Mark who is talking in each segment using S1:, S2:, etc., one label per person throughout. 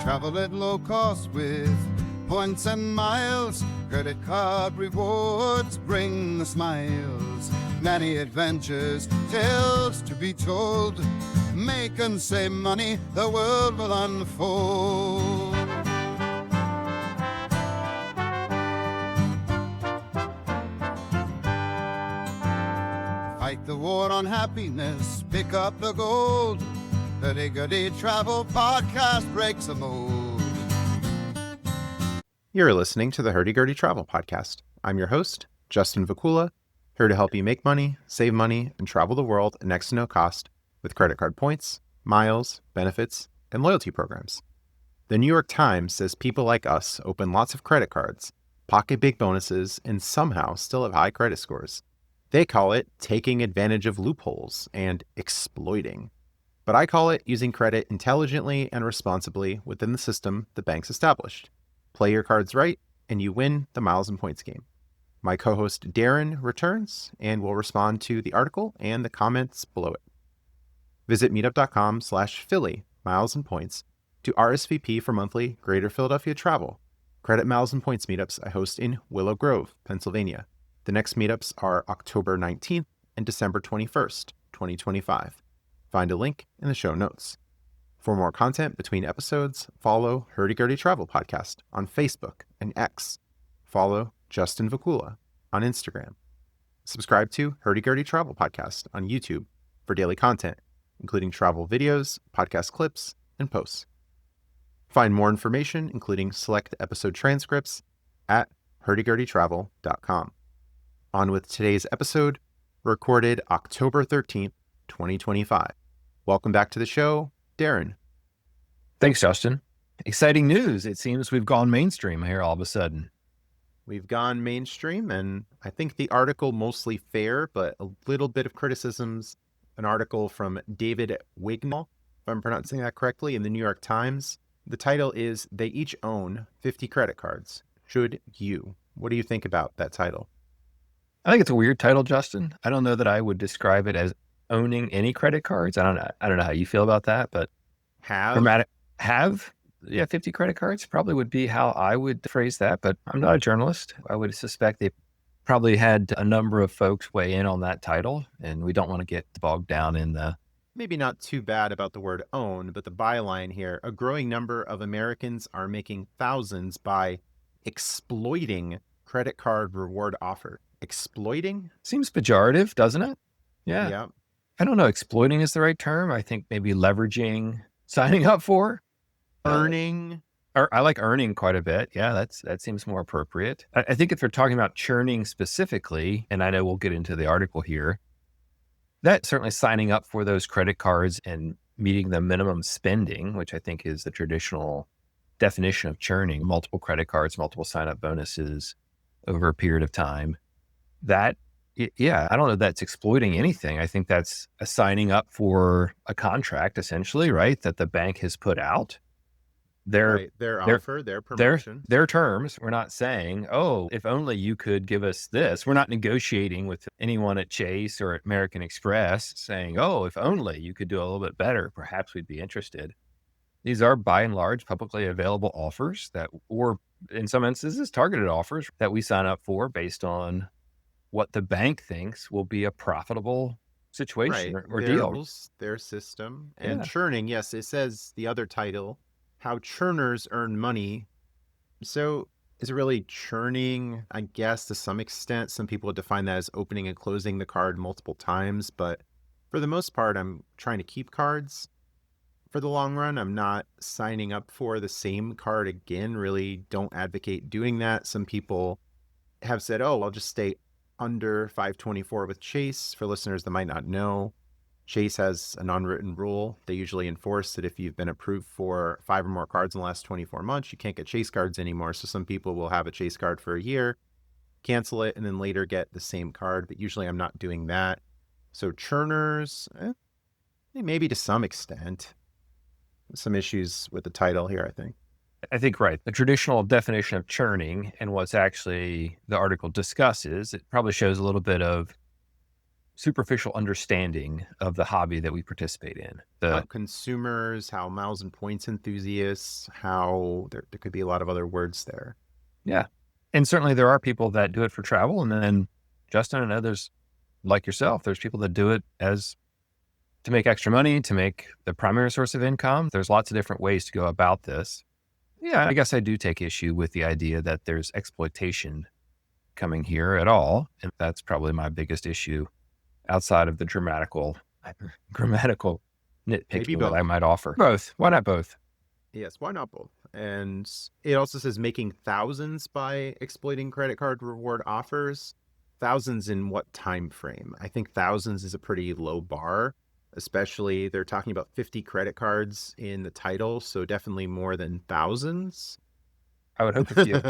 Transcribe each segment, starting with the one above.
S1: Travel at low cost with points and miles. Credit card rewards bring the smiles. Many adventures, tales to be told. Make and save money, the world will unfold. Fight the war on happiness, pick up the gold. The Gurdy Travel Podcast breaks a mold.
S2: You're listening to the Hurdy Travel Podcast. I'm your host, Justin Vakula, here to help you make money, save money, and travel the world at next to no cost with credit card points, miles, benefits, and loyalty programs. The New York Times says people like us open lots of credit cards, pocket big bonuses, and somehow still have high credit scores. They call it taking advantage of loopholes and exploiting. But I call it using credit intelligently and responsibly within the system the banks established. Play your cards right, and you win the miles and points game. My co-host Darren returns and will respond to the article and the comments below it. Visit meetup.com/Philly miles and points to RSVP for monthly Greater Philadelphia travel. Credit miles and points meetups I host in Willow Grove, Pennsylvania. The next meetups are October 19th and December 21st, 2025. Find a link in the show notes. For more content between episodes, follow Hurdy Travel Podcast on Facebook and X. Follow Justin Vakula on Instagram. Subscribe to Hurdy Travel Podcast on YouTube for daily content, including travel videos, podcast clips, and posts. Find more information, including select episode transcripts, at hurdygurdytravel.com. On with today's episode, recorded October 13th, 2025. Welcome back to the show, Darren.
S3: Thanks, Justin. Exciting news. It seems we've gone mainstream here all of a sudden.
S2: We've gone mainstream, and I think the article mostly fair, but a little bit of criticisms. An article from David Wignall, if I'm pronouncing that correctly, in the New York Times. The title is, They Each Own 50 Credit Cards. Should you? What do you think about that title?
S3: I think it's a weird title, Justin. I don't know that I would describe it as owning any credit cards. I don't know how you feel about that, but have 50 credit cards probably would be how I would phrase that, but I'm not a journalist. I would suspect they probably had a number of folks weigh in on that title, and we don't want to get bogged down in the...
S2: Maybe not too bad about the word own, but the byline here, a growing number of Americans are making thousands by exploiting credit card reward offer. Exploiting?
S3: Seems pejorative, doesn't it?
S2: Yeah.
S3: I don't know. Exploiting is the right term. I think maybe leveraging, signing up for.
S2: Earning.
S3: I like earning quite a bit. Yeah, that seems more appropriate. I think if they're talking about churning specifically, and I know we'll get into the article here, that certainly signing up for those credit cards and meeting the minimum spending, which I think is the traditional definition of churning, multiple credit cards, multiple sign-up bonuses over a period of time. That, yeah, I don't know if that's exploiting anything. I think that's signing up for a contract, essentially, right, that the bank has put out. Their offer, their promotion. Their terms. We're not saying, oh, if only you could give us this. We're not negotiating with anyone at Chase or at American Express saying, oh, if only you could do a little bit better, perhaps we'd be interested. These are by and large publicly available offers that, or in some instances, targeted offers that we sign up for based on what the bank thinks will be a profitable situation or deal.
S2: Their system. And churning, yes, it says the other title, How Churners Earn Money. So is it really churning? I guess to some extent, some people would define that as opening and closing the card multiple times. But for the most part, I'm trying to keep cards for the long run. I'm not signing up for the same card again. Really don't advocate doing that. Some people have said, oh, I'll just stay under 524 with Chase. For listeners that might not know, Chase has an unwritten rule. They usually enforce that if you've been approved for 5 or more cards in the last 24 months, you can't get Chase cards anymore. So some people will have a Chase card for a year, cancel it, and then later get the same card. But usually I'm not doing that. So churners, maybe to some extent. Some issues with the title here, I think.
S3: I think, right. The traditional definition of churning and what's actually the article discusses, it probably shows a little bit of superficial understanding of the hobby that we participate in.
S2: How consumers, how miles and points enthusiasts, how there could be a lot of other words there.
S3: Yeah. And certainly there are people that do it for travel. And then Justin, I know there's, like yourself, there's people that do it as to make extra money, to make the primary source of income. There's lots of different ways to go about this. Yeah, I guess I do take issue with the idea that there's exploitation coming here at all. And that's probably my biggest issue outside of the grammatical nitpicking that I might offer. Both. Why not both?
S2: Yes, why not both? And it also says making thousands by exploiting credit card reward offers. Thousands in what time frame? I think thousands is a pretty low bar, especially they're talking about 50 credit cards in the title, so definitely more than thousands.
S3: I would hope if you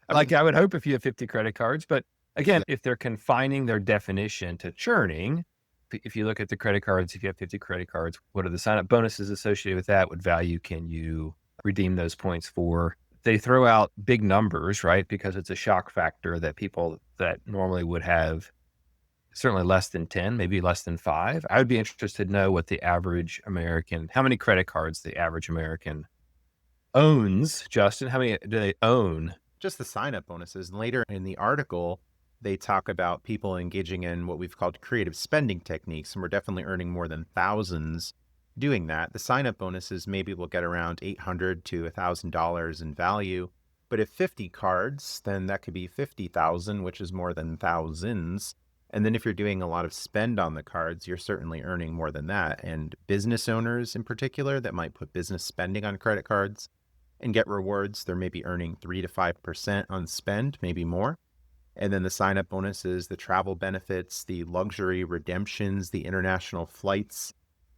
S3: I would hope if you have 50 credit cards, but again, if they're confining their definition to churning, if you look at the credit cards, if you have 50 credit cards, what are the sign-up bonuses associated with that? What value can you redeem those points for? They throw out big numbers, right? Because it's a shock factor that people that normally would have certainly less than 10, maybe less than 5. I would be interested to know what the average American, how many credit cards the average American owns. Justin, how many do they own?
S2: Just the sign-up bonuses. And later in the article, they talk about people engaging in what we've called creative spending techniques, and we're definitely earning more than thousands doing that. The sign-up bonuses maybe will get around $800 to $1,000 in value, but if 50 cards, then that could be 50,000, which is more than thousands. And then if you're doing a lot of spend on the cards, you're certainly earning more than that. And business owners in particular that might put business spending on credit cards and get rewards, they're maybe earning 3 to 5% on spend, maybe more. And then the sign-up bonuses, the travel benefits, the luxury redemptions, the international flights.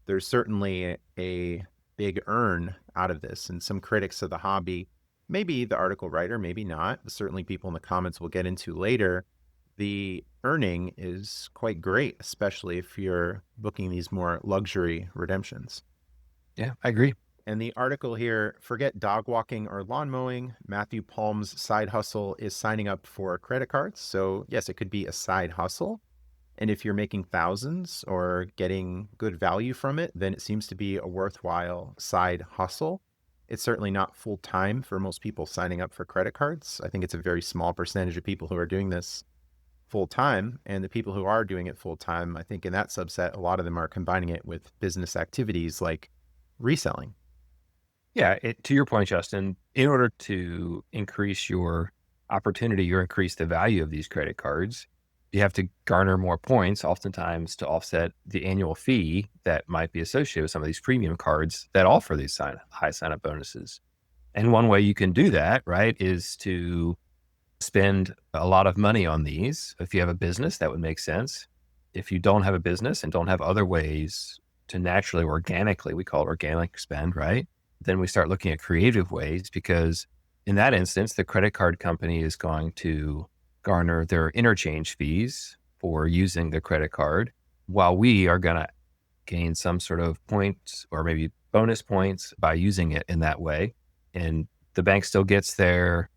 S2: There's certainly a big earn out of this. And some critics of the hobby, maybe the article writer, maybe not, but certainly people in the comments we'll get into later, the earning is quite great, especially if you're booking these more luxury redemptions.
S3: Yeah, I agree.
S2: And the article here, forget dog walking or lawn mowing. Matthew Palm's side hustle is signing up for credit cards. So yes, it could be a side hustle. And if you're making thousands or getting good value from it, then it seems to be a worthwhile side hustle. It's certainly not full time for most people signing up for credit cards. I think it's a very small percentage of people who are doing this full time. And the people who are doing it full time, I think in that subset, a lot of them are combining it with business activities like reselling.
S3: Yeah, to your point, Justin, in order to increase your opportunity or increase the value of these credit cards, you have to garner more points, oftentimes to offset the annual fee that might be associated with some of these premium cards that offer these high sign-up bonuses. And one way you can do that, right, is to spend a lot of money on these. If you have a business, that would make sense. If you don't have a business and don't have other ways to naturally, organically, we call it organic spend, right? Then we start looking at creative ways, because in that instance, the credit card company is going to garner their interchange fees for using the credit card, while we are going to gain some sort of points or maybe bonus points by using it in that way. And the bank still gets their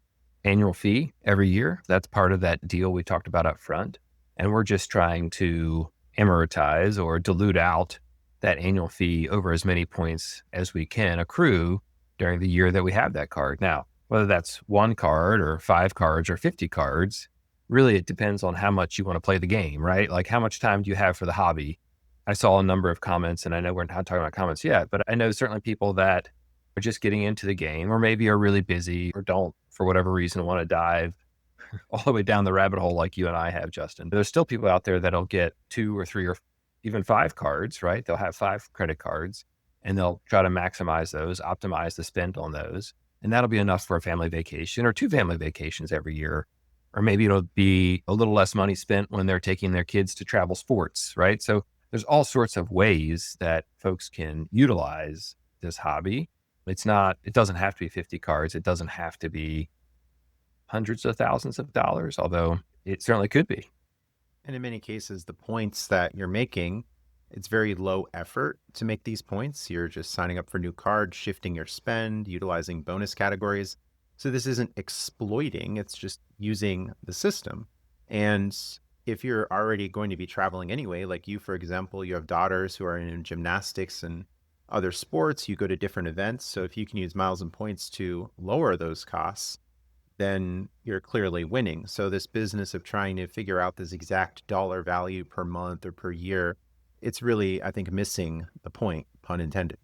S3: annual fee every year. That's part of that deal we talked about up front. And we're just trying to amortize or dilute out that annual fee over as many points as we can accrue during the year that we have that card. Now, whether that's one card or 5 cards or 50 cards, really it depends on how much you want to play the game, right? Like, how much time do you have for the hobby? I saw a number of comments, and I know we're not talking about comments yet, but I know certainly people that are just getting into the game, or maybe are really busy, or don't, for whatever reason, want to dive all the way down the rabbit hole like you and I have, Justin. But there's still people out there that'll get 2 or 3 or even 5 cards, right? They'll have 5 credit cards, and they'll try to maximize those, optimize the spend on those. And that'll be enough for a family vacation or 2 family vacations every year. Or maybe it'll be a little less money spent when they're taking their kids to travel sports, right? So there's all sorts of ways that folks can utilize this hobby. It doesn't have to be 50 cards. It doesn't have to be hundreds of thousands of dollars, although it certainly could be.
S2: And in many cases, the points that you're making, it's very low effort to make these points. You're just signing up for new cards, shifting your spend, utilizing bonus categories. So this isn't exploiting, it's just using the system. And if you're already going to be traveling anyway, like you, for example, you have daughters who are in gymnastics and other sports, you go to different events. So if you can use miles and points to lower those costs, then you're clearly winning. So this business of trying to figure out this exact dollar value per month or per year, it's really, I think, missing the point, pun intended.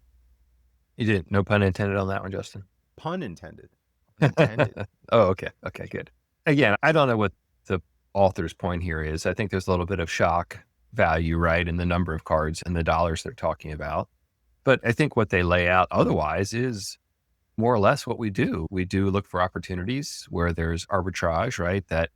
S3: You did. No pun intended on that one, Justin.
S2: Pun intended. Intended.
S3: Oh, okay. Okay, good. Again, I don't know what the author's point here is. I think there's a little bit of shock value, right, in the number of cards and the dollars they're talking about. But I think what they lay out otherwise is more or less what we do. We do look for opportunities where there's arbitrage, right? That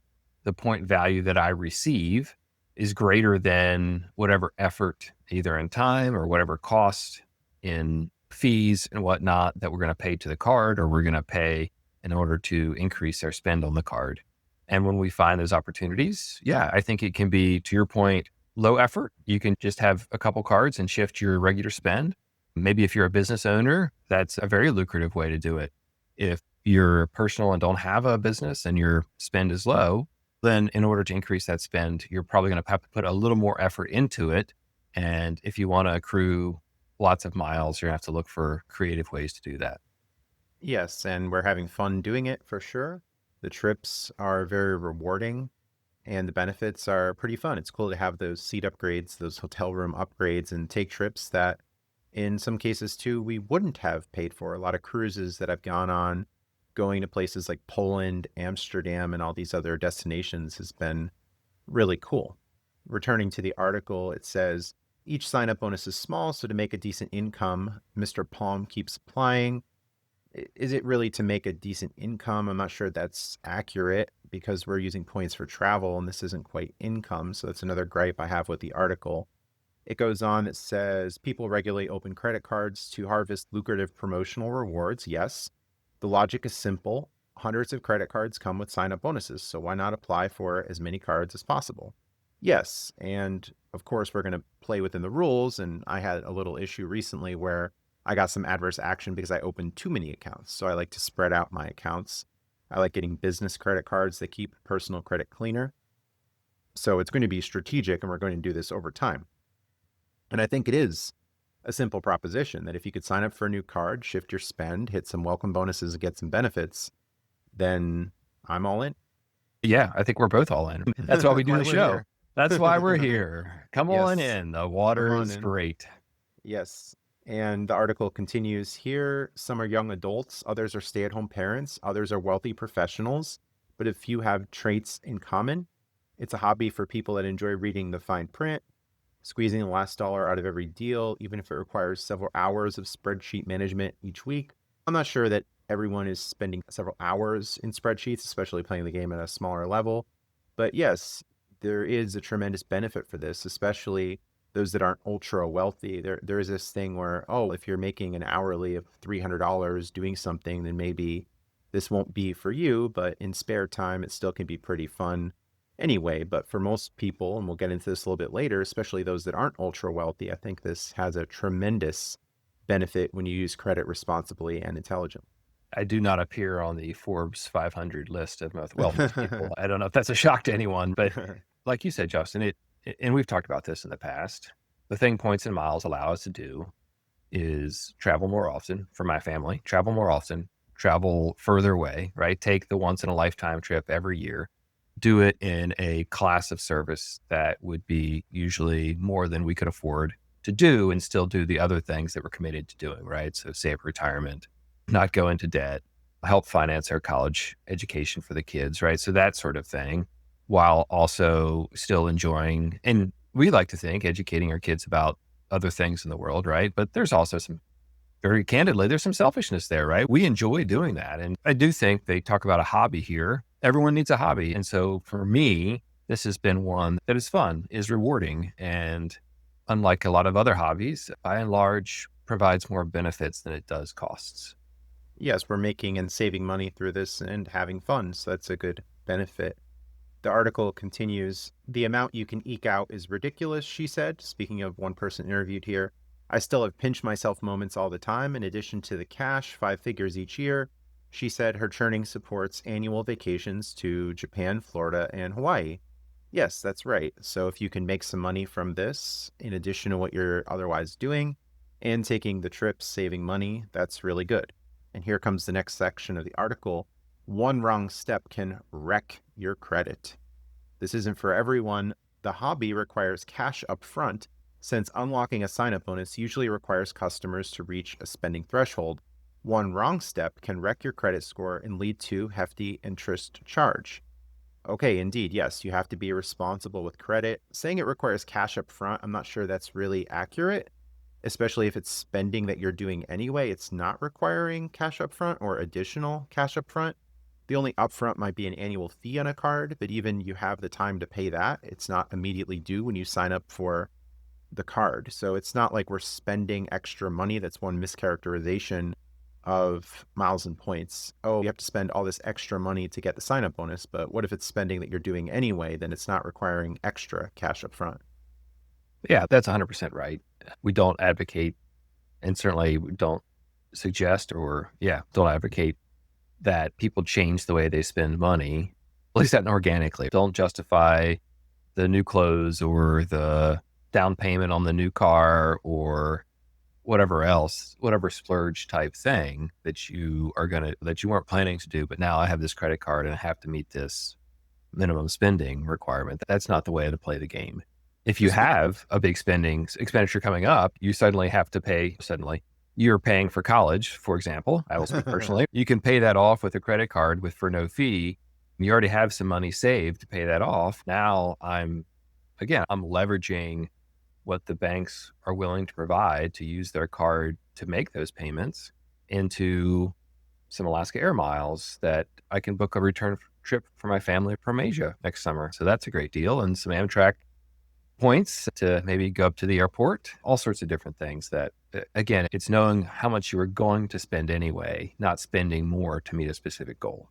S3: the point value that I receive is greater than whatever effort, either in time or whatever cost in fees and whatnot that we're going to pay to the card or we're going to pay in order to increase our spend on the card. And when we find those opportunities, yeah, I think it can be, to your point, low effort. You can just have a couple cards and shift your regular spend. Maybe if you're a business owner, that's a very lucrative way to do it. If you're personal and don't have a business and your spend is low, then in order to increase that spend, you're probably going to have to put a little more effort into it. And if you want to accrue lots of miles, you're going to have to look for creative ways to do that.
S2: Yes, and we're having fun doing it for sure. The trips are very rewarding and the benefits are pretty fun. It's cool to have those seat upgrades, those hotel room upgrades, and take trips that in some cases too, we wouldn't have paid for. A lot of cruises that I've gone on, going to places like Poland, Amsterdam, and all these other destinations has been really cool. Returning to the article, it says, each sign-up bonus is small, so to make a decent income, Mr. Palm keeps applying. Is it really to make a decent income? I'm not sure that's accurate because we're using points for travel and this isn't quite income. So that's another gripe I have with the article. It goes on, it says, people regularly open credit cards to harvest lucrative promotional rewards. Yes, the logic is simple. Hundreds of credit cards come with sign-up bonuses, so why not apply for as many cards as possible? Yes, and of course, we're going to play within the rules, and I had a little issue recently where I got some adverse action because I opened too many accounts, so I like to spread out my accounts. I like getting business credit cards that keep personal credit cleaner. So it's going to be strategic, and we're going to do this over time. And I think it is a simple proposition that if you could sign up for a new card, shift your spend, hit some welcome bonuses and get some benefits, then I'm all in.
S3: Yeah, I think we're both all in. That's why we do the show.
S2: Here.
S3: That's why we're here. Come
S2: Yes.
S3: on in. The water
S2: Come on
S3: is
S2: in.
S3: great.
S2: Yes. And the article continues here. Some are young adults, others are stay-at-home parents, others are wealthy professionals, but a few have traits in common. It's a hobby for people that enjoy reading the fine print, squeezing the last dollar out of every deal, even if it requires several hours of spreadsheet management each week. I'm not sure that everyone is spending several hours in spreadsheets, especially playing the game at a smaller level. But yes, there is a tremendous benefit for this, especially those that aren't ultra wealthy. There is this thing where, oh, if you're making an hourly of $300 doing something, then maybe this won't be for you, but in spare time, it still can be pretty fun anyway. But for most people, and we'll get into this a little bit later, especially those that aren't ultra wealthy, I think this has a tremendous benefit when you use credit responsibly and intelligently.
S3: I do not appear on the Forbes 500 list of most wealthiest people. I don't know if that's a shock to anyone, but like you said, Justin, and we've talked about this in the past, the thing points and miles allow us to do is travel more often for my family, travel more often, travel further away, right? Take the once in a lifetime trip every year, do it in a class of service that would be usually more than we could afford to do and still do the other things that we're committed to doing, right? So save retirement, not go into debt, help finance our college education for the kids, right? So that sort of thing, while also still enjoying, and we like to think, educating our kids about other things in the world, right? But there's also some, very candidly, there's some selfishness there, right? We enjoy doing that. And I do think they talk about a hobby here. Everyone needs a hobby. And so for me, this has been one that is fun, is rewarding. And unlike a lot of other hobbies, by and large, provides more benefits than it does costs.
S2: Yes, we're making and saving money through this and having fun. So that's a good benefit. The article continues, the amount you can eke out is ridiculous, she said, speaking of one person interviewed here. I still have pinch myself moments all the time. In addition to the cash, 5 figures each year, she said her churning supports annual vacations to Japan, Florida, and Hawaii. Yes, that's right. So if you can make some money from this, in addition to what you're otherwise doing, and taking the trips, saving money, that's really good. And here comes the next section of the article. One wrong step can wreck your credit. This isn't for everyone. The hobby requires cash up front, since unlocking a sign-up bonus usually requires customers to reach a spending threshold. One wrong step can wreck your credit score and lead to hefty interest charge. Okay, indeed, yes, you have to be responsible with credit. Saying it requires cash up front, I'm not sure that's really accurate, especially if it's spending that you're doing anyway. It's not requiring cash up front or additional cash up front. The only upfront might be an annual fee on a card, but even you have the time to pay that. It's not immediately due when you sign up for the card. So it's not like we're spending extra money. That's one mischaracterization of miles and points. Oh, you have to spend all this extra money to get the sign up bonus. But what if it's spending that you're doing anyway? Then it's not requiring extra cash up front.
S3: Yeah, that's 100% right. We don't advocate, and certainly we don't suggest don't advocate that people change the way they spend money, at least not organically. Don't justify the new clothes or the down payment on the new car or whatever else, whatever splurge type thing that you weren't planning to do, but now I have this credit card and I have to meet this minimum spending requirement. That's not the way to play the game. If you have a big expenditure coming up, you suddenly have to pay. You're paying for college, for example. I will speak personally. You can pay that off with a credit card for no fee. You already have some money saved to pay that off. Now I'm leveraging what the banks are willing to provide to use their card to make those payments into some Alaska Air miles that I can book a return trip for my family from Asia next summer. So that's a great deal. And some Amtrak points to maybe go up to the airport, all sorts of different things that, again, it's knowing how much you are going to spend anyway, not spending more to meet a specific goal.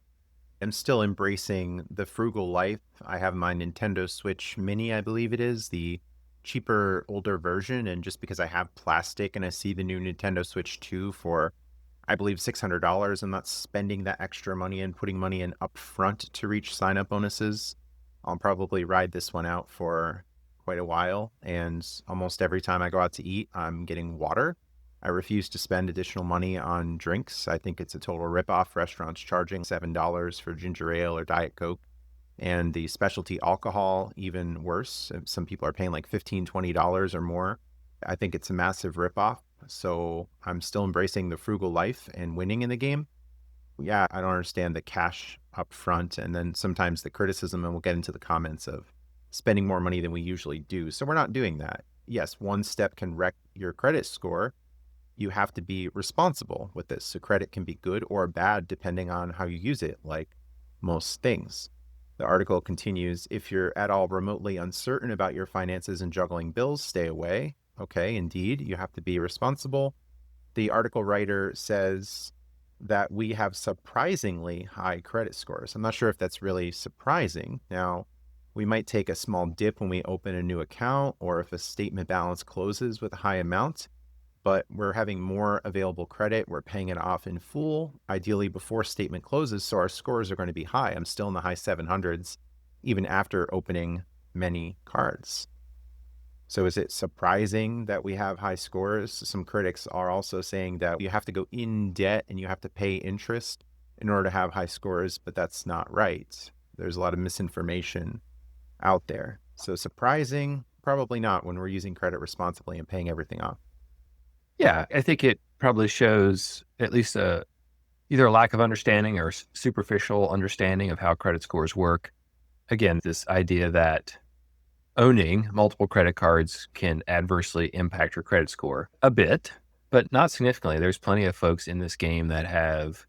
S2: I'm still embracing the frugal life. I have my Nintendo Switch Mini, I believe it is, the cheaper, older version. And just because I have plastic and I see the new Nintendo Switch 2 for, I believe, $600, I'm not spending that extra money and putting money in up front to reach sign-up bonuses. I'll probably ride this one out for quite a while. And almost every time I go out to eat, I'm getting water. I refuse to spend additional money on drinks. I think it's a total ripoff. Restaurants charging $7 for ginger ale or Diet Coke. And the specialty alcohol, even worse. Some people are paying like $15, $20 or more. I think it's a massive ripoff. So I'm still embracing the frugal life and winning in the game. Yeah, I don't understand the cash up front and then sometimes the criticism, and we'll get into the comments of spending more money than we usually do. So we're not doing that. Yes, one step can wreck your credit score. You have to be responsible with this. So credit can be good or bad depending on how you use it, like most things. The article continues, if you're at all remotely uncertain about your finances and juggling bills, stay away. Okay, indeed, you have to be responsible. The article writer says that we have surprisingly high credit scores. I'm not sure if that's really surprising. Now, we might take a small dip when we open a new account or if a statement balance closes with a high amount, but we're having more available credit. We're paying it off in full, ideally before statement closes. So our scores are going to be high. I'm still in the high 700s, even after opening many cards. So is it surprising that we have high scores? Some critics are also saying that you have to go in debt and you have to pay interest in order to have high scores, but that's not right. There's a lot of misinformation out there. So surprising? Probably not when we're using credit responsibly and paying everything off.
S3: Yeah, I think it probably shows at least either a lack of understanding or superficial understanding of how credit scores work. Again, this idea that owning multiple credit cards can adversely impact your credit score a bit, but not significantly. There's plenty of folks in this game that have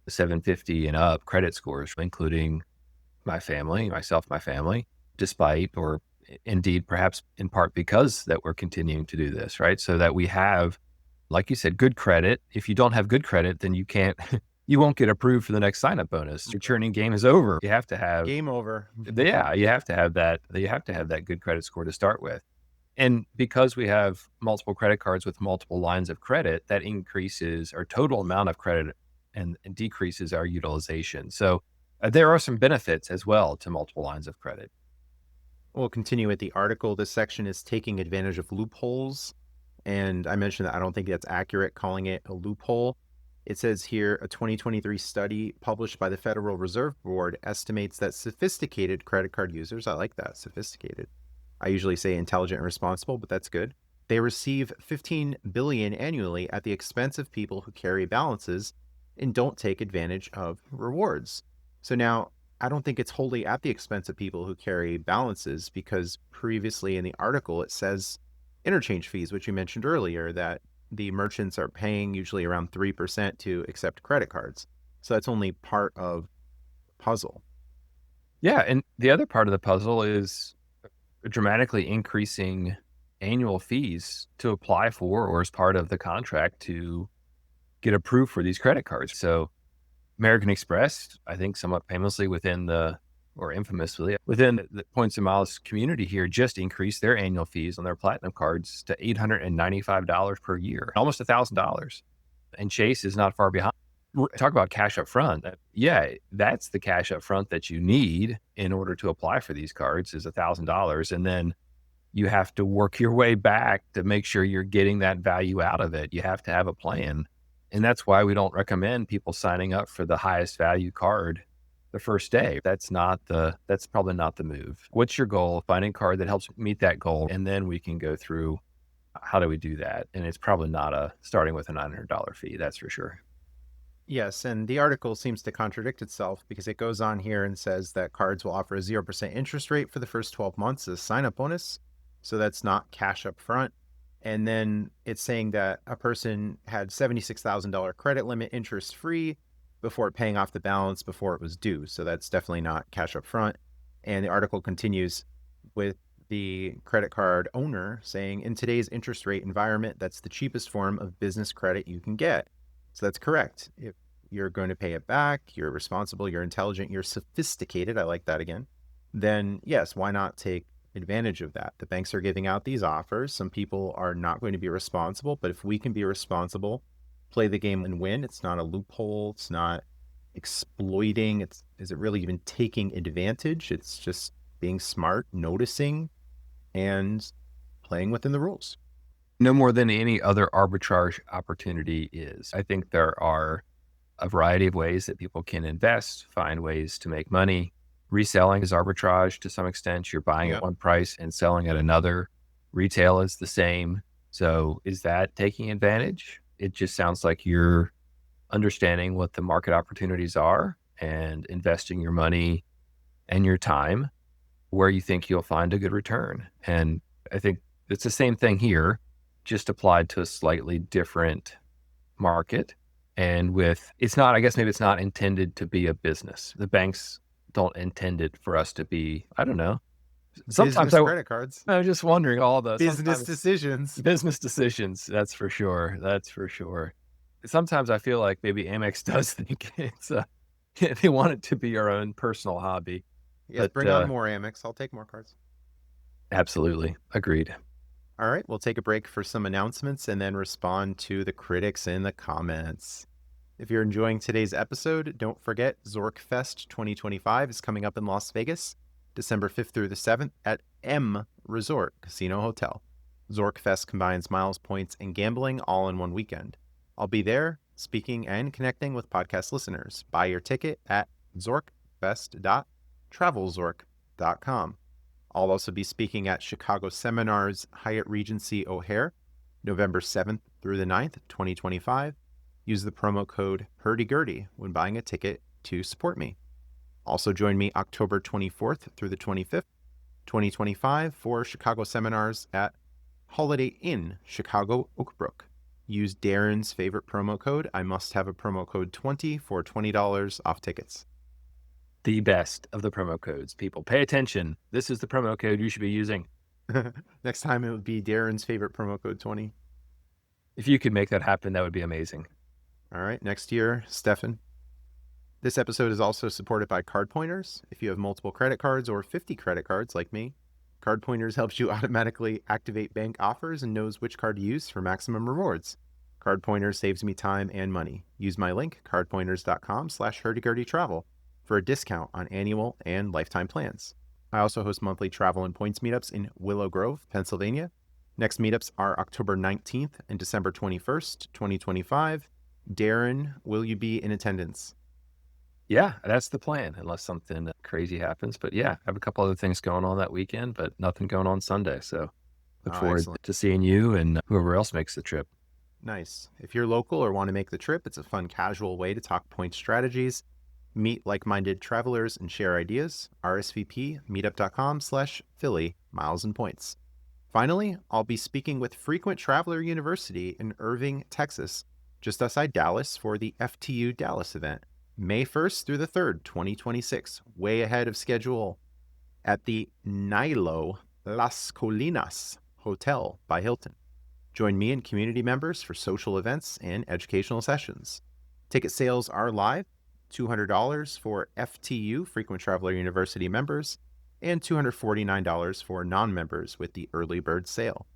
S3: 750 and up credit scores, including my family, despite or indeed perhaps in part because that we're continuing to do this, right? So that we have, like you said, good credit. If you don't have good credit, then you won't get approved for the next sign-up bonus. Your churning game is over. You have to have
S2: game over.
S3: Yeah, you have to have that. You have to have that good credit score to start with. And because we have multiple credit cards with multiple lines of credit, that increases our total amount of credit and decreases our utilization. So there are some benefits as well to multiple lines of credit.
S2: We'll continue with the article. This section is taking advantage of loopholes. And I mentioned that I don't think that's accurate calling it a loophole. It says here a 2023 study published by the Federal Reserve Board estimates that sophisticated credit card users, I like that, sophisticated. I usually say intelligent and responsible, but that's good. They receive $15 billion annually at the expense of people who carry balances and don't take advantage of rewards. So now I don't think it's wholly at the expense of people who carry balances, because previously in the article it says interchange fees, which you mentioned earlier, that the merchants are paying usually around 3% to accept credit cards. So that's only part of the puzzle.
S3: Yeah. And the other part of the puzzle is dramatically increasing annual fees to apply for or as part of the contract to get approved for these credit cards. So American Express, I think somewhat famously infamously within the Points and Miles community here, just increased their annual fees on their platinum cards to $895 per year, almost $1,000. And Chase is not far behind. Talk about cash up front. Yeah, that's the cash up front that you need in order to apply for these cards is $1,000. And then you have to work your way back to make sure you're getting that value out of it. You have to have a plan. And that's why we don't recommend people signing up for the highest value card the first day. That's probably not the move. What's your goal? Find a card that helps meet that goal. And then we can go through how do we do that? And it's probably not starting with a $900 fee. That's for sure.
S2: Yes, and the article seems to contradict itself, because it goes on here and says that cards will offer a 0% interest rate for the first 12 months as a sign-up bonus. So that's not cash up front. And then it's saying that a person had $76,000 credit limit interest free before paying off the balance before it was due. So that's definitely not cash up front. And the article continues with the credit card owner saying, in today's interest rate environment, that's the cheapest form of business credit you can get. So that's correct. If you're going to pay it back, you're responsible, you're intelligent, you're sophisticated, I like that again, then yes, why not take advantage of that? The banks are giving out these offers. Some people are not going to be responsible, but if we can be responsible, play the game and win, it's not a loophole, it's not exploiting, is it really even taking advantage? It's just being smart, noticing, and playing within the rules.
S3: No more than any other arbitrage opportunity is. I think there are a variety of ways that people can invest, find ways to make money. Reselling is arbitrage to some extent. You're buying at one price and selling at another. Retail is the same. So is that taking advantage? It just sounds like you're understanding what the market opportunities are and investing your money and your time where you think you'll find a good return. And I think it's the same thing here, just applied to a slightly different market. And I guess maybe it's not intended to be a business. The banks don't intend it for us to be, I don't know.
S2: Sometimes credit cards.
S3: I'm just wondering all the
S2: business decisions.
S3: Business decisions. That's for sure. Sometimes I feel like maybe Amex does think they want it to be our own personal hobby.
S2: Yes, bring on more Amex. I'll take more cards.
S3: Absolutely. Agreed.
S2: All right, we'll take a break for some announcements and then respond to the critics in the comments. If you're enjoying today's episode, don't forget Zorkfest 2025 is coming up in Las Vegas, December 5th through the 7th at M Resort Casino Hotel. Zorkfest combines miles, points, and gambling all in one weekend. I'll be there speaking and connecting with podcast listeners. Buy your ticket at zorkfest.travelzork.com. I'll also be speaking at Chicago Seminars Hyatt Regency O'Hare, November 7th through the 9th, 2025. Use the promo code Gurdy when buying a ticket to support me. Also join me October 24th through the 25th, 2025 for Chicago Seminars at Holiday Inn, Chicago Oakbrook. Use Darren's favorite promo code. I must have a promo code 20 for $20 off tickets.
S3: The best of the promo codes. People, pay attention. This is the promo code you should be using.
S2: Next time it would be Darren's favorite promo code 20.
S3: If you could make that happen, that would be amazing.
S2: All right, next year, Stefan. This episode is also supported by Card Pointers. If you have multiple credit cards or 50 credit cards like me, Card Pointers helps you automatically activate bank offers and knows which card to use for maximum rewards. Card Pointers saves me time and money. Use my link, cardpointers.com/hurdygurdytravel for a discount on annual and lifetime plans. I also host monthly travel and points meetups in Willow Grove, Pennsylvania. Next meetups are October 19th and December 21st, 2025. Darren, will you be in attendance?
S3: Yeah, that's the plan, unless something crazy happens. But yeah, I have a couple other things going on that weekend, but nothing going on Sunday. So look forward
S2: Excellent.
S3: to seeing you and whoever else makes the trip.
S2: Nice. If you're local or want to make the trip, it's a fun, casual way to talk point strategies, meet like-minded travelers, and share ideas. RSVP meetup.com/Philly miles and points. Finally, I'll be speaking with Frequent Traveler University in Irving, Texas, just outside Dallas for the FTU Dallas event, May 1st through the 3rd, 2026, way ahead of schedule at the Nilo Las Colinas Hotel by Hilton. Join me and community members for social events and educational sessions. Ticket sales are live, $200 for FTU, Frequent Traveler University members, and $249 for non-members with the early bird sale.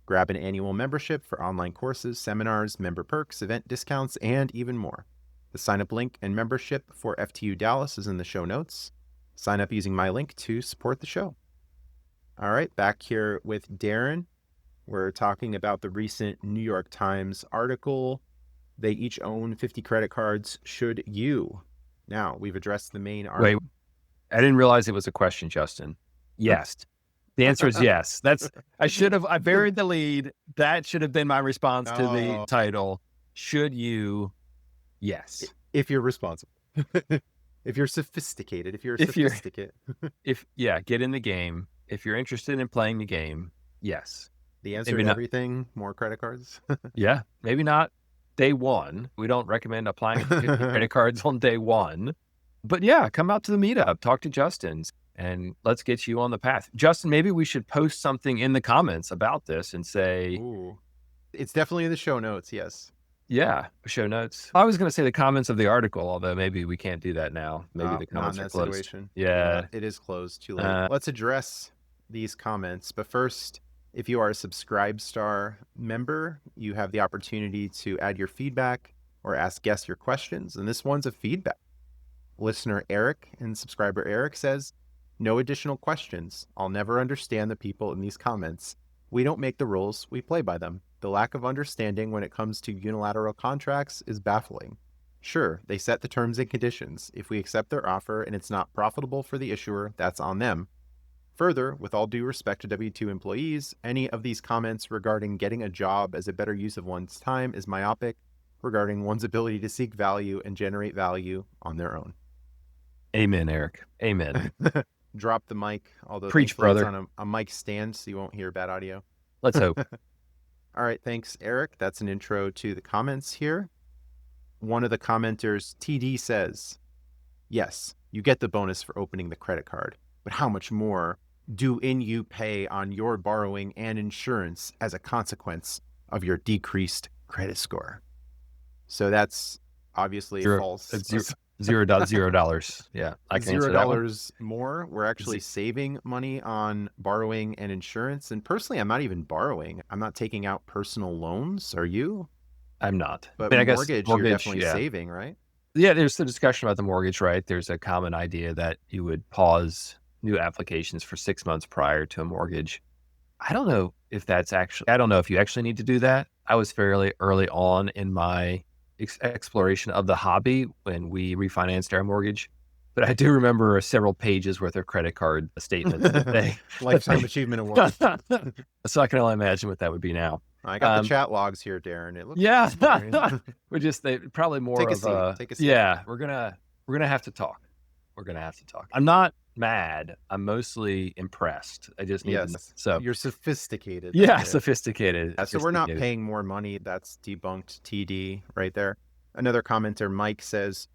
S2: Grab an annual membership for online courses, seminars, member perks, event discounts, and even more. The sign-up link and membership for FTU Dallas is in the show notes. Sign up using my link to support the show. All right, back here with Darren. We're talking about the recent New York Times article, They Each Own 50 Credit Cards. Should you? Now, we've addressed the main article.
S3: Wait, I didn't realize it was a question, Justin. Yes. The answer is yes. I buried the lead. That should have been my response to the title. Should you? Yes.
S2: If you're responsible. If you're sophisticated. If you're a sophisticate.
S3: Get in the game. If you're interested in playing the game, yes.
S2: The answer to everything, more credit cards?
S3: Yeah, maybe not day one. We don't recommend applying 50 credit cards on day one. But yeah, come out to the meetup, talk to Justin, and let's get you on the path. Justin, maybe we should post something in the comments about this and say...
S2: Ooh. It's definitely in the show notes, yes.
S3: Yeah, show notes. I was going to say the comments of the article, although maybe we can't do that now. Maybe the comments are closed.
S2: Situation.
S3: Yeah.
S2: It is closed. Too late. Let's address these comments. But first, if you are a Subscribestar member, you have the opportunity to add your feedback or ask guests your questions. And this one's a feedback. Listener Eric and subscriber Eric says, no additional questions. I'll never understand the people in these comments. We don't make the rules, we play by them. The lack of understanding when it comes to unilateral contracts is baffling. Sure, they set the terms and conditions. If we accept their offer and it's not profitable for the issuer, that's on them. Further, with all due respect to W-2 employees, any of these comments regarding getting a job as a better use of one's time is myopic regarding one's ability to seek value and generate value on their own.
S3: Amen, Eric. Amen.
S2: Drop the mic, although
S3: preach, brother.
S2: It's on a mic stand, so you won't hear bad audio.
S3: Let's hope.
S2: All right, thanks, Eric. That's an intro to the comments here. One of the commenters, TD, says, yes, you get the bonus for opening the credit card, but how much more do you pay on your borrowing and insurance as a consequence of your decreased credit score? So that's obviously false.
S3: $0. Yeah, I can answer that one.
S2: $0 more. We're actually saving money on borrowing and insurance. And personally, I'm not even borrowing. I'm not taking out personal loans. Are you?
S3: I'm not.
S2: But I guess mortgage, you're definitely saving, right?
S3: Yeah, there's the discussion about the mortgage, right? There's a common idea that you would pause new applications for 6 months prior to a mortgage. I don't know if you actually need to do that. I was fairly early on in my exploration of the hobby when we refinanced our mortgage. But I do remember several pages worth of credit card statements.
S2: Lifetime Achievement Award.
S3: So I can only imagine what that would be now.
S2: I got the chat logs here, Darren. It looks
S3: probably more
S2: Take a seat.
S3: Yeah, we're gonna have to talk. I'm not mad. I'm mostly impressed. I just need to know. So
S2: you're sophisticated.
S3: Yeah, sophisticated.
S2: So we're not paying more money. That's debunked TD right there. Another commenter, Mike, says,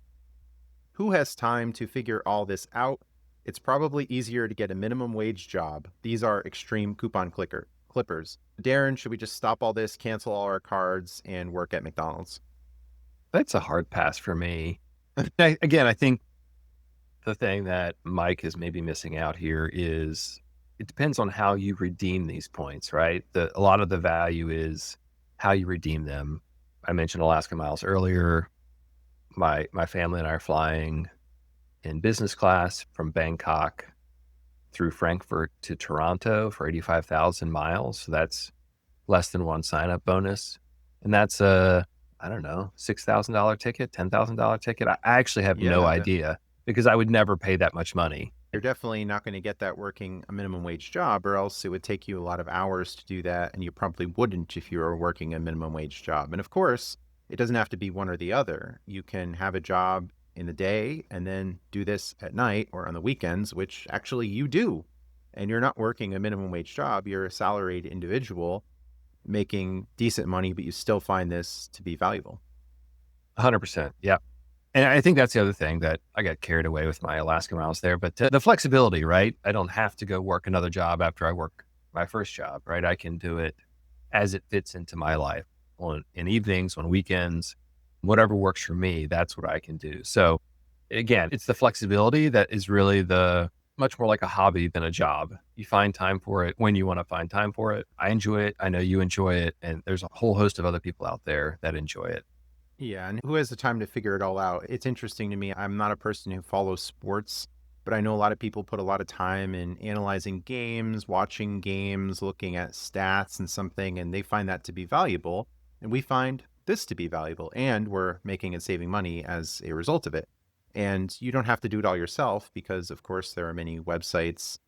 S2: who has time to figure all this out? It's probably easier to get a minimum wage job. These are extreme coupon clippers. Darren, should we just stop all this, cancel all our cards, and work at McDonald's?
S3: That's a hard pass for me. Again, I think the thing that Mike is maybe missing out here is it depends on how you redeem these points, right? A lot of the value is how you redeem them. I mentioned Alaska Miles earlier. My family and I are flying in business class from Bangkok through Frankfurt to Toronto for 85,000 miles. So that's less than one sign-up bonus. And that's a, I don't know, $6,000 ticket, $10,000 ticket. I actually have no idea because I would never pay that much money.
S2: You're definitely not going to get that working a minimum wage job, or else it would take you a lot of hours to do that, and you probably wouldn't if you were working a minimum wage job. And of course, it doesn't have to be one or the other. You can have a job in the day and then do this at night or on the weekends, which actually you do. And you're not working a minimum wage job. You're a salaried individual making decent money, but you still find this to be valuable.
S3: 100%. Yeah. And I think that's the other thing that I got carried away with my Alaska miles there, but the flexibility, right? I don't have to go work another job after I work my first job, right? I can do it as it fits into my life in evenings, on weekends, whatever works for me. That's what I can do. So again, it's the flexibility that is really much more like a hobby than a job. You find time for it when you want to find time for it. I enjoy it. I know you enjoy it. And there's a whole host of other people out there that enjoy it.
S2: Yeah, and who has the time to figure it all out? It's interesting to me. I'm not a person who follows sports, but I know a lot of people put a lot of time in analyzing games, watching games, looking at stats and something, and they find that to be valuable. And we find this to be valuable, and we're making and saving money as a result of it. And you don't have to do it all yourself because, of course, there are many websites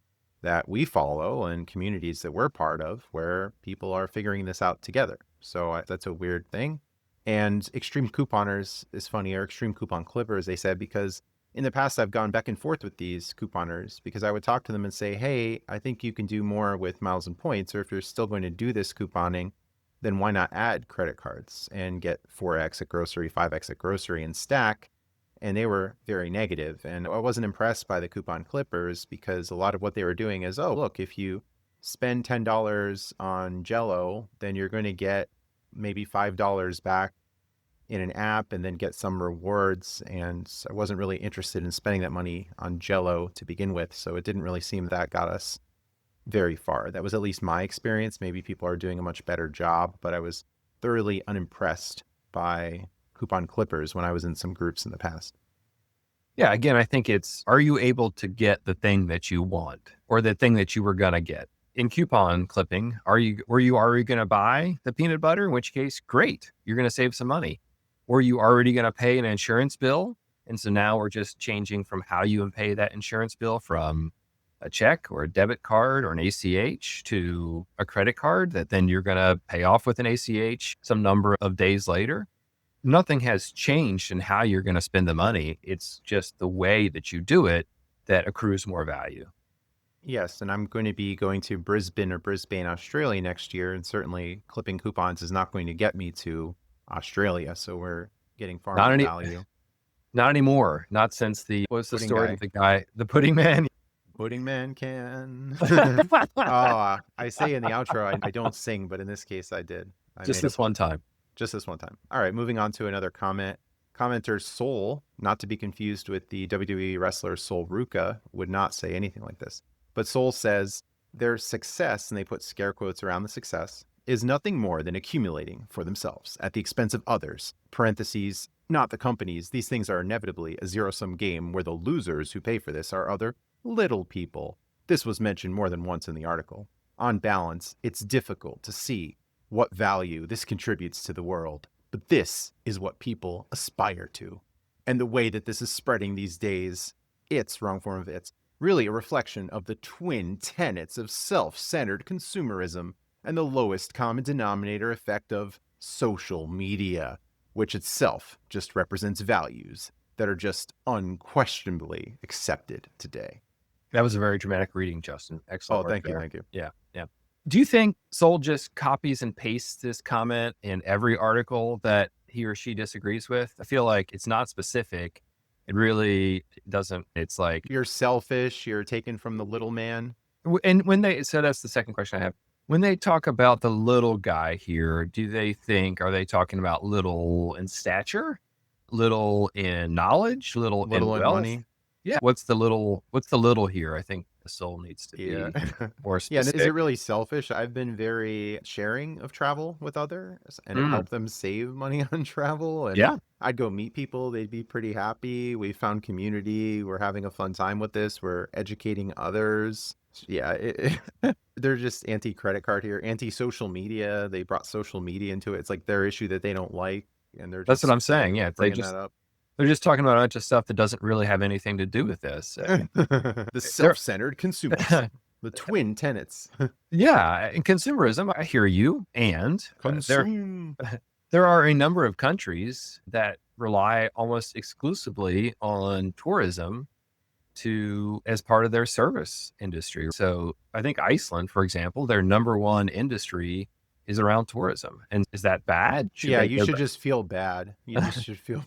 S2: that we follow and communities that we're part of where people are figuring this out together. So that's a weird thing. And extreme couponers is funny, or extreme coupon clippers, they said, because in the past I've gone back and forth with these couponers because I would talk to them and say, hey, I think you can do more with miles and points, or if you're still going to do this couponing, then why not add credit cards and get 4x at grocery, 5x at grocery and stack? And they were very negative. And I wasn't impressed by the coupon clippers because a lot of what they were doing is, oh, look, if you spend $10 on Jell-O, then you're going to get maybe $5 back in an app and then get some rewards. And I wasn't really interested in spending that money on Jell-O to begin with. So it didn't really seem that got us very far. That was at least my experience. Maybe people are doing a much better job, but I was thoroughly unimpressed by coupon clippers when I was in some groups in the past.
S3: Yeah. Again, I think are you able to get the thing that you want or the thing that you were going to get? In coupon clipping, were you already going to buy the peanut butter? In which case, great, you're going to save some money. Were you already going to pay an insurance bill? And so now we're just changing from how you pay that insurance bill from a check or a debit card or an ACH to a credit card that then you're going to pay off with an ACH some number of days later. Nothing has changed in how you're going to spend the money. It's just the way that you do it that accrues more value.
S2: Yes, and I'm going to be going to Brisbane, Australia next year, and certainly clipping coupons is not going to get me to Australia, so we're getting far more value.
S3: Not anymore. Not since what's the story of the guy, the pudding man?
S2: Pudding man can. I say in the outro, I don't sing, but in this case I did.
S3: Just this one time.
S2: All right, moving on to another comment. Commenter Soul, not to be confused with the WWE wrestler Sol Ruca, would not say anything like this. But Soul says, their success, and they put scare quotes around the success, is nothing more than accumulating for themselves at the expense of others. Parentheses, not the companies. These things are inevitably a zero-sum game where the losers who pay for this are other little people. This was mentioned more than once in the article. On balance, it's difficult to see what value this contributes to the world, but this is what people aspire to. And the way that this is spreading these days, wrong form of it's, really a reflection of the twin tenets of self-centered consumerism and the lowest common denominator effect of social media, which itself just represents values that are just unquestionably accepted today.
S3: That was a very dramatic reading, Justin. Excellent.
S2: Oh, thank you.
S3: Yeah. Do you think Sol just copies and pastes this comment in every article that he or she disagrees with? I feel like it's not specific. It really doesn't. It's like
S2: you're selfish. You're taken from the little man.
S3: And so that's the second question I have. When they talk about the little guy here, are they talking about little in stature, little in knowledge, little in wealth?
S2: Money?
S3: Yeah. What's the little here? I think The soul needs to
S2: Yeah.
S3: be more
S2: Yeah, and is it
S3: specific.
S2: really selfish? I've been very sharing of travel with others, and it
S3: Mm,
S2: helped them save money on travel. And
S3: yeah.
S2: I'd go meet people, they'd be pretty happy. We found community. We're having a fun time with this. We're educating others. Yeah, they're just anti-credit card here, anti-social media. They brought social media into it. It's like their issue that they don't like, and they're
S3: That's what
S2: just
S3: I'm saying. Yeah.
S2: bringing that up.
S3: They're just talking about a bunch of stuff that doesn't really have anything to do with this.
S2: The
S3: There,
S2: self-centered consumerism, the twin tenets.
S3: yeah. And consumerism, I hear you. And
S2: Consume.
S3: there are a number of countries that rely almost exclusively on tourism as part of their service industry. So I think Iceland, for example, their number one industry is around tourism. And is that bad?
S2: Yeah, you should just feel bad. You just should feel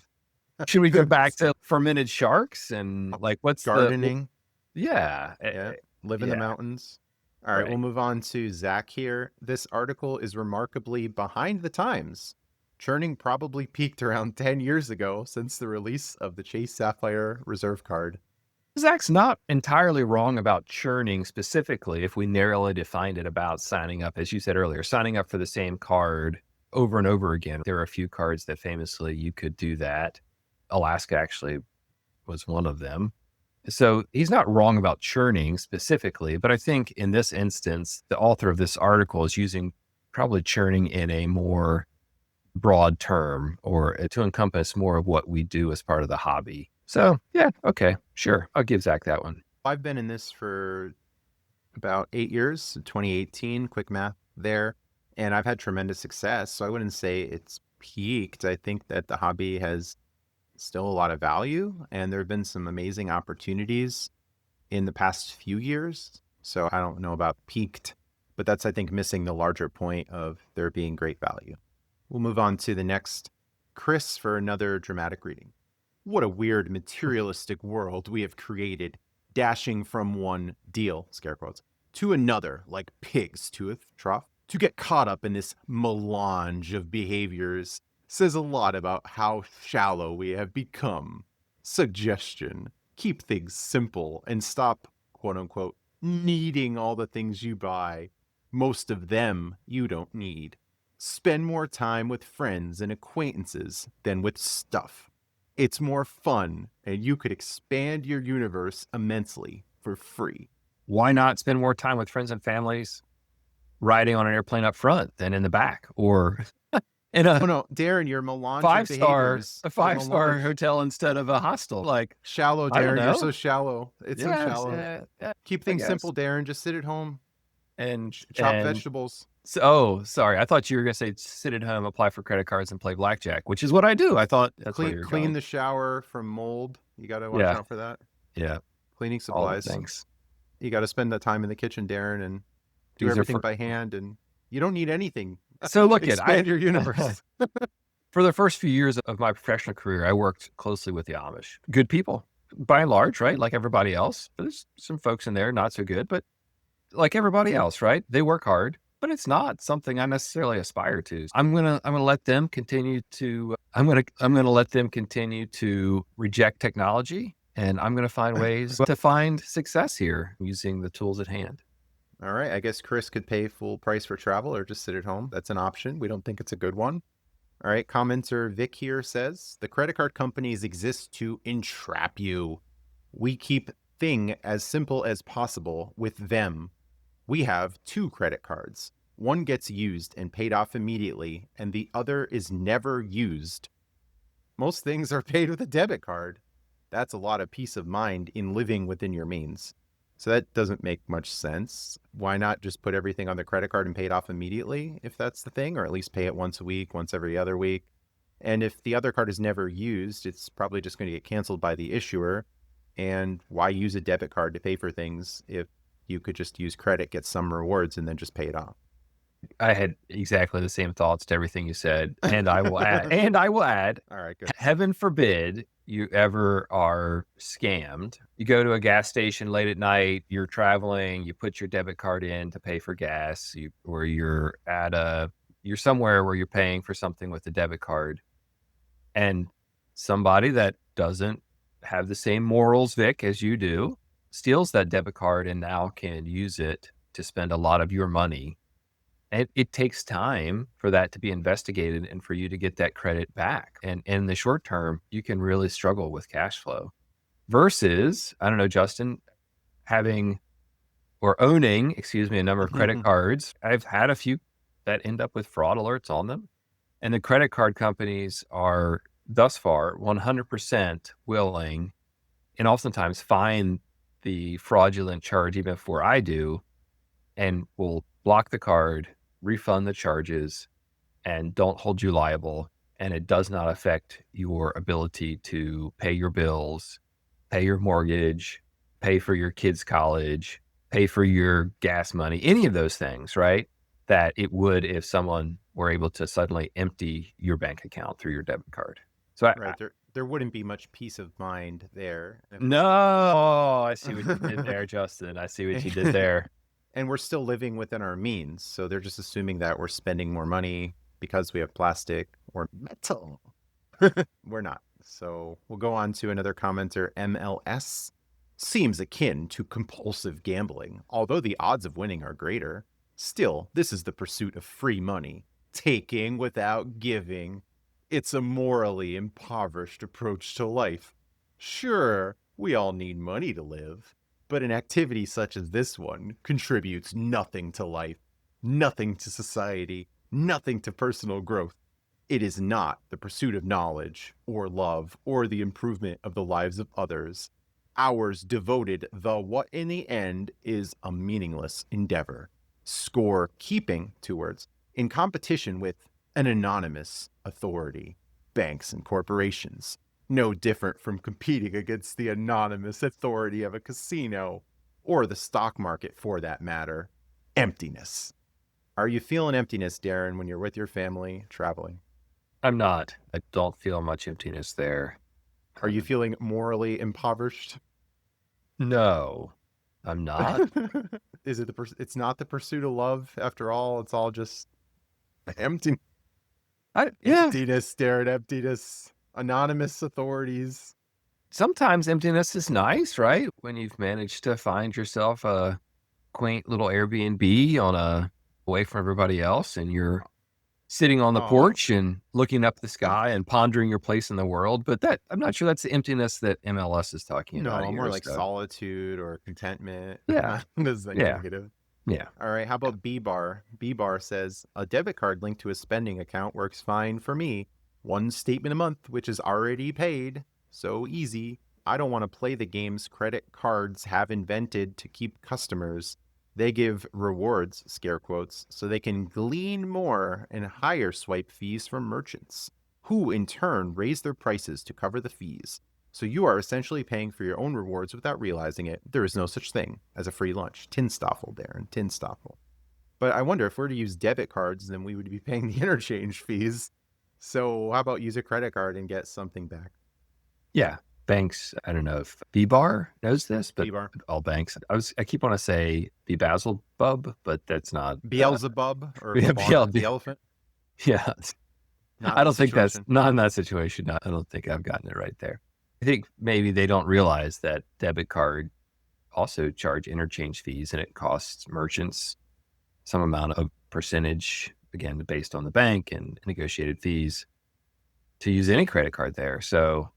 S3: Should we go back to fermented sharks and like
S2: gardening.
S3: Yeah.
S2: Yeah, live in the mountains. All right,
S3: Right.
S2: we'll move on to Zach here. This article is remarkably behind the times. Churning probably peaked around 10 years ago since the release of the Chase Sapphire Reserve card.
S3: Zach's not entirely wrong about churning specifically if we narrowly defined it about signing up, as you said earlier, signing up for the same card over and over again. There are a few cards that famously you could do that. Alaska actually was one of them. So he's not wrong about churning specifically, but I think in this instance, the author of this article is using probably churning in a more broad term or to encompass more of what we do as part of the hobby. So yeah, okay, sure. I'll give Zach that one.
S2: I've been in this for about 8 years, 2018, quick math there, and I've had tremendous success. So I wouldn't say it's peaked. I think that the hobby has still a lot of value, and there have been some amazing opportunities in the past few years. So I don't know about peaked, but that's, I think, missing the larger point of there being great value. We'll move on to the next Chris for another dramatic reading. What a weird materialistic world we have created, dashing from one deal, scare quotes, to another like pigs to a trough. To get caught up in this melange of behaviors says a lot about how shallow we have become. Suggestion: keep things simple and stop, quote unquote, needing all the things you buy. Most of them you don't need. Spend more time with friends and acquaintances than with stuff. It's more fun, and you could expand your universe immensely for free.
S3: Why not spend more time with friends and families riding on an airplane up front than in the back or in
S2: Oh no, Darren, you're melange
S3: five-star
S2: melange.
S3: hotel instead of a hostel? Like,
S2: Shallow,
S3: I don't
S2: Darren. You're
S3: know.
S2: so shallow. It's so shallow. Keep things
S3: guess.
S2: simple, Darren. Just sit at home,
S3: And
S2: chop vegetables.
S3: Oh, sorry. I thought you were going to say sit at home, apply for credit cards, and play blackjack, which is what I do. I thought that's where you're
S2: Clean
S3: going.
S2: the shower from mold. You got to watch out for that.
S3: Yeah.
S2: Cleaning
S3: All the
S2: supplies.
S3: things.
S2: You got to spend that time in the kitchen, Darren, and do
S3: These are
S2: everything by hand. And you don't need anything.
S3: So look at
S2: Expand your universe.
S3: For the first few years of my professional career, I worked closely with the Amish. Good people, by and large, right? Like everybody else. There's some folks in there not so good, but like everybody else, right? They work hard, but it's not something I necessarily aspire to. I'm gonna let them continue to. I'm gonna let them continue to reject technology, and I'm gonna find ways to find success here using the tools at hand.
S2: All right. I guess Chris could pay full price for travel or just sit at home. That's an option. We don't think it's a good one. All right. Commenter Vic here says the credit card companies exist to entrap you. We keep thing as simple as possible with them. We have 2 credit cards. One gets used and paid off immediately, and the other is never used. Most things are paid with a debit card. That's a lot of peace of mind in living within your means. So that doesn't make much sense. Why not just put everything on the credit card and pay it off immediately if that's the thing, or at least pay it once a week, once every other week? And if the other card is never used, it's probably just going to get canceled by the issuer. And why use a debit card to pay for things if you could just use credit, get some rewards, and then just pay it off?
S3: I had exactly the same thoughts to everything you said, and I will add.
S2: All right, good.
S3: Heaven forbid you ever are scammed. You go to a gas station late at night, you're traveling, you put your debit card in to pay for gas, or you're somewhere where you're paying for something with a debit card, and somebody that doesn't have the same morals, Vic, as you do, steals that debit card and now can use it to spend a lot of your money. And it takes time for that to be investigated and for you to get that credit back. And in the short term, you can really struggle with cash flow versus, I don't know, Justin, having or owning, a number of credit cards. I've had a few that end up with fraud alerts on them. And the credit card companies are thus far 100% willing and oftentimes find the fraudulent charge even before I do and will block the card, refund the charges, and don't hold you liable. And it does not affect your ability to pay your bills, pay your mortgage, pay for your kids' college, pay for your gas money, any of those things, right? That it would if someone were able to suddenly empty your bank account through your debit card. So
S2: there wouldn't be much peace of mind there.
S3: No, I see what you did there, Justin. I see what you did there.
S2: And we're still living within our means. So they're just assuming that we're spending more money because we have plastic or metal. We're not. So we'll go on to another commenter, MLS. Seems akin to compulsive gambling, although the odds of winning are greater. Still, this is the pursuit of free money, taking without giving. It's a morally impoverished approach to life. Sure, we all need money to live, but an activity such as this one contributes nothing to life, nothing to society, nothing to personal growth. It is not the pursuit of knowledge or love or the improvement of the lives of others. Ours devoted, though what in the end is a meaningless endeavor. Score keeping, 2 words, in competition with an anonymous authority, banks and corporations, no different from competing against the anonymous authority of a casino or the stock market for that matter. Emptiness. Are you feeling emptiness, Darren, when you're with your family traveling?
S3: I'm not. I don't feel much emptiness there.
S2: Are you feeling morally impoverished?
S3: No, I'm not.
S2: Is it it's not the pursuit of love after all? It's all just empty. Emptiness, Darren, emptiness. Anonymous authorities.
S3: Sometimes emptiness is nice, right? When you've managed to find yourself a quaint little Airbnb away from everybody else, and you're sitting on the porch and looking up the sky and pondering your place in the world. But I'm not sure that's the emptiness that MLS is talking about.
S2: No, more like solitude or contentment.
S3: Yeah.
S2: This is negative.
S3: Yeah.
S2: All right. How about B-Bar? B-Bar says, a debit card linked to a spending account works fine for me. One statement a month, which is already paid. So easy. I don't want to play the games credit cards have invented to keep customers. They give rewards, scare quotes, so they can glean more and higher swipe fees from merchants, who in turn raise their prices to cover the fees. So you are essentially paying for your own rewards without realizing it. There is no such thing as a free lunch. Tinstoffel, Darren, Tinstoffel. But I wonder if we're to use debit cards, then we would be paying the interchange fees. So how about use a credit card and get something back?
S3: Yeah. Banks, I don't know if B-Bar knows this, but
S2: B-Bar.
S3: All banks. I keep on to say Beelzebub, but that's not
S2: Beelzebub or
S3: yeah,
S2: the elephant.
S3: Yeah, I don't think that's not in that situation. I don't think I've gotten it right there. I think maybe they don't realize that debit card also charge interchange fees, and it costs merchants some amount of percentage, again based on the bank and negotiated fees, to use any credit card there. So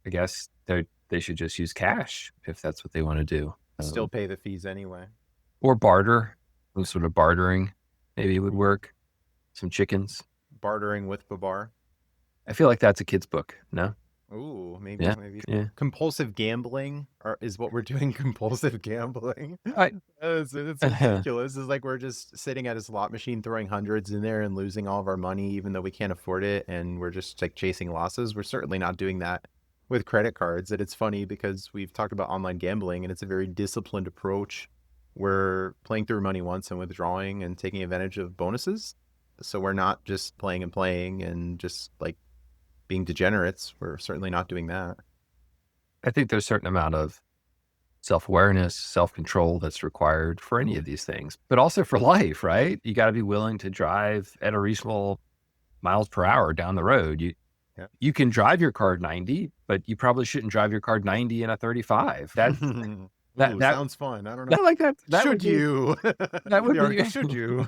S3: I guess they should just use cash if that's what they want to do.
S2: Still pay the fees anyway.
S3: Or barter. Some sort of bartering maybe would work. Some chickens.
S2: Bartering with Babar.
S3: I feel like that's a kid's book, no?
S2: Ooh, maybe.
S3: Yeah.
S2: Compulsive gambling is what we're doing. Compulsive gambling. It's ridiculous. It's like we're just sitting at a slot machine throwing hundreds in there and losing all of our money, even though we can't afford it, and we're just like chasing losses. We're certainly not doing that with credit cards. And it's funny because we've talked about online gambling, and it's a very disciplined approach. We're playing through money once and withdrawing and taking advantage of bonuses. So we're not just playing and just like being degenerates. We're certainly not doing that.
S3: I think there's a certain amount of self-awareness, self-control that's required for any of these things, but also for life, right? You got to be willing to drive at a reasonable miles per hour down the road. You can drive your car 90, but you probably shouldn't drive your car 90 in a 35. That
S2: Ooh,
S3: that
S2: sounds fun. I don't know.
S3: that like that that would
S2: Should
S3: be
S2: you?
S3: that would
S2: The article,
S3: be
S2: should you?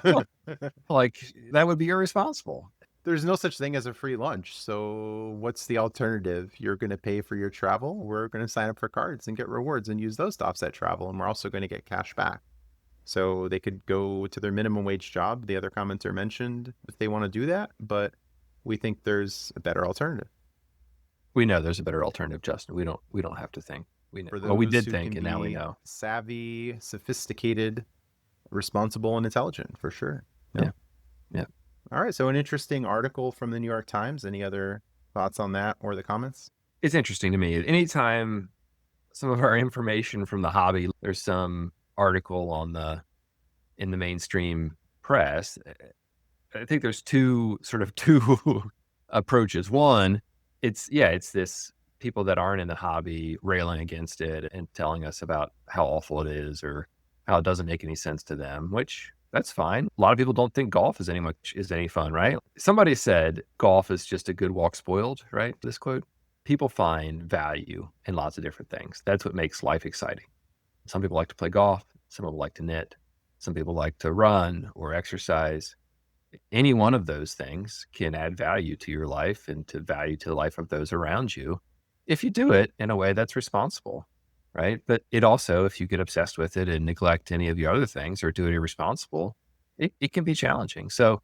S3: like that would be irresponsible.
S2: There's no such thing as a free lunch. So what's the alternative? You're going to pay for your travel. We're going to sign up for cards and get rewards and use those to offset travel. And we're also going to get cash back. So they could go to their minimum wage job. The other commenter mentioned if they want to do that, but we think there's a better alternative.
S3: We know there's a better alternative, Justin. We don't have to think. We know.
S2: For
S3: Well, we
S2: those
S3: did
S2: who
S3: think,
S2: can
S3: and now we
S2: be
S3: know.
S2: savvy, sophisticated, responsible, and intelligent, for sure.
S3: Yeah. Yeah.
S2: All right. So an interesting article from the New York Times. Any other thoughts on that or the comments?
S3: It's interesting to me. Anytime some of our information from the hobby, there's some article in the mainstream press. I think there's two approaches. One, it's this people that aren't in the hobby railing against it and telling us about how awful it is or how it doesn't make any sense to them, which that's fine. A lot of people don't think golf is any fun, right? Somebody said golf is just a good walk spoiled, right? This quote. People find value in lots of different things. That's what makes life exciting. Some people like to play golf. Some people like to knit. Some people like to run or exercise. Any one of those things can add value to your life and to value to the life of those around you if you do it in a way that's responsible, right? But it also, if you get obsessed with it and neglect any of your other things or do it irresponsible, it can be challenging. So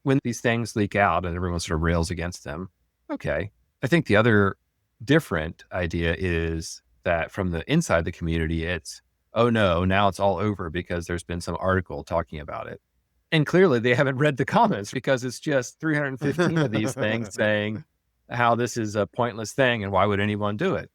S3: when these things leak out and everyone sort of rails against them, okay. I think the other different idea is that from the inside the community, it's, oh no, now it's all over because there's been some article talking about it. And clearly they haven't read the comments because it's just 315 of these things saying how this is a pointless thing and why would anyone do it?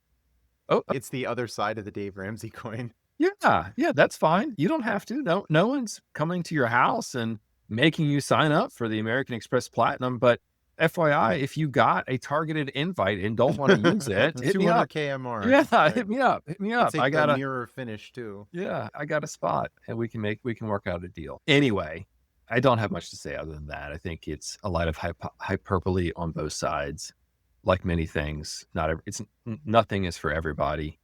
S3: Oh,
S2: It's the other side of the Dave Ramsey coin.
S3: yeah, that's fine. You don't have to. No one's coming to your house and making you sign up for the American Express Platinum. But FYI, if you got a targeted invite and don't want to use it, hit me up.
S2: 200K MR.
S3: Yeah, hit me up. Hit me
S2: I'll
S3: up.
S2: take
S3: I got
S2: the
S3: a
S2: mirror finish too.
S3: yeah, I got a spot, and we can work out a deal. Anyway, I don't have much to say other than that. I think it's a lot of hyperbole on both sides. Like many things, nothing is for everybody.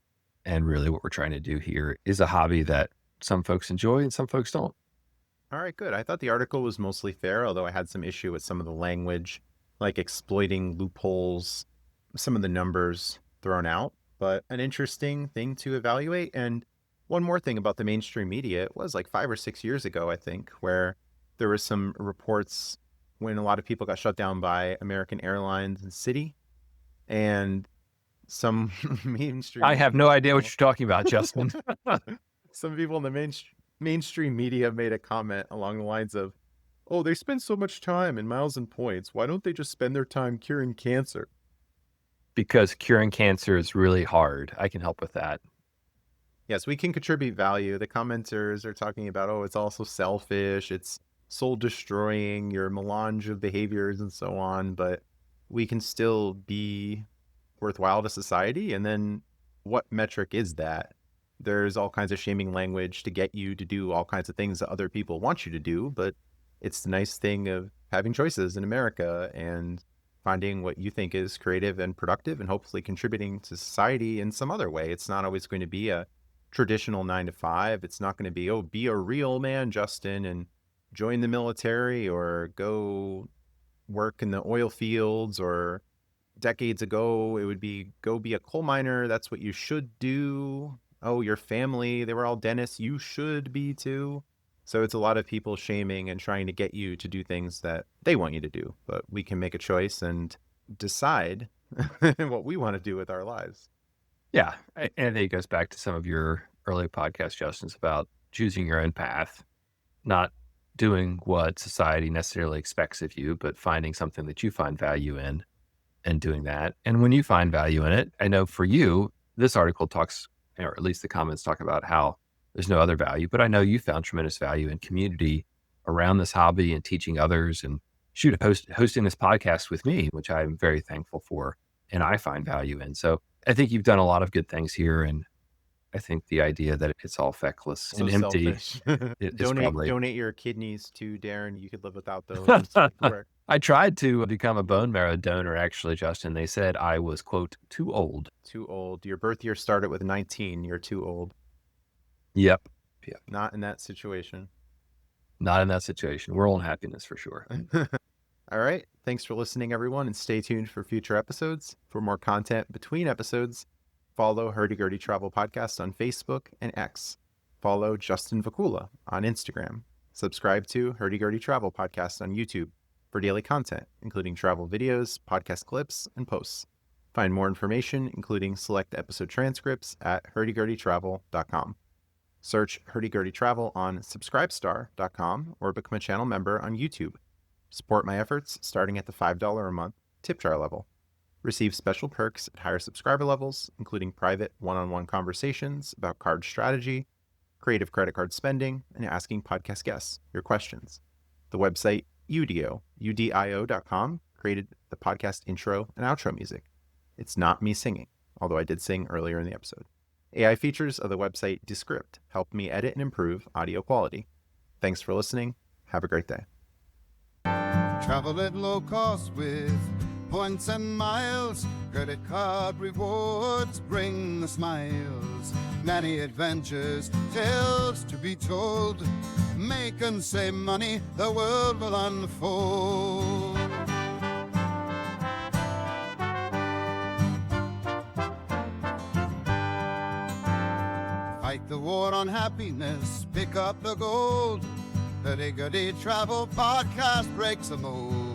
S3: And really what we're trying to do here is a hobby that some folks enjoy and some folks don't.
S2: All right, good. I thought the article was mostly fair, although I had some issue with some of the language, like exploiting loopholes, some of the numbers thrown out, but an interesting thing to evaluate. And one more thing about the mainstream media, it was like 5 or 6 years ago, I think, where there was some reports when a lot of people got shut down by American Airlines and Citi, and some mainstream.
S3: I have no idea what you're talking about, Justin.
S2: Some people in the mainstream media made a comment along the lines of, oh, they spend so much time in miles and points. Why don't they just spend their time curing cancer?
S3: Because curing cancer is really hard. I can help with that.
S2: Yes, we can contribute value. The commenters are talking about, oh, it's also selfish. It's soul destroying, your melange of behaviors and so on. But we can still be worthwhile to society. And then what metric is that? There's all kinds of shaming language to get you to do all kinds of things that other people want you to do. But it's the nice thing of having choices in America and finding what you think is creative and productive and hopefully contributing to society in some other way. It's not always going to be a traditional 9 to 5. It's not going to be, oh, be a real man, Justin, and join the military or go work in the oil fields, or decades ago, it would be go be a coal miner. That's what you should do. Oh, your family, they were all dentists. You should be too. So it's a lot of people shaming and trying to get you to do things that they want you to do. But we can make a choice and decide what we want to do with our lives.
S3: Yeah. And I think it goes back to some of your early podcast, Justin's about choosing your own path, not doing what society necessarily expects of you, but finding something that you find value in and doing that. And when you find value in it, I know for you, this article talks, or at least the comments talk about how there's no other value, but I know you found tremendous value in community around this hobby and teaching others and hosting this podcast with me, which I'm very thankful for. And I find value in. So I think you've done a lot of good things here. And I think the idea that it's all feckless
S2: So
S3: and empty.
S2: Donate your kidneys to Darren. You could live without those.
S3: I tried to become a bone marrow donor, actually, Justin. They said I was, quote, too old.
S2: Too old. Your birth year started with 19. You're too old.
S3: Yep.
S2: Not in that situation.
S3: Not in that situation. World and happiness for sure.
S2: All right. Thanks for listening, everyone, and stay tuned for future episodes. For more content between episodes, follow Hurdy Travel Podcast on Facebook and X. Follow Justin Vakula on Instagram. Subscribe to Hurdy Travel Podcast on YouTube for daily content, including travel videos, podcast clips, and posts. Find more information, including select episode transcripts, at hurdygurdytravel.com. Search Hurdy Travel on subscribestar.com or become a channel member on YouTube. Support my efforts starting at the $5 a month tip jar level. Receive special perks at higher subscriber levels, including private one-on-one conversations about card strategy, creative credit card spending, and asking podcast guests your questions. The website udio.com created the podcast intro and outro music. It's not me singing, although I did sing earlier in the episode. AI features of the website Descript help me edit and improve audio quality. Thanks for listening. Have a great day.
S1: Travel at low cost with points and miles. Credit card rewards bring the smiles. Many adventures, tales to be told. Make and save money, the world will unfold. Fight the war on happiness, pick up the gold. Hurdy Travel Podcast breaks the mold.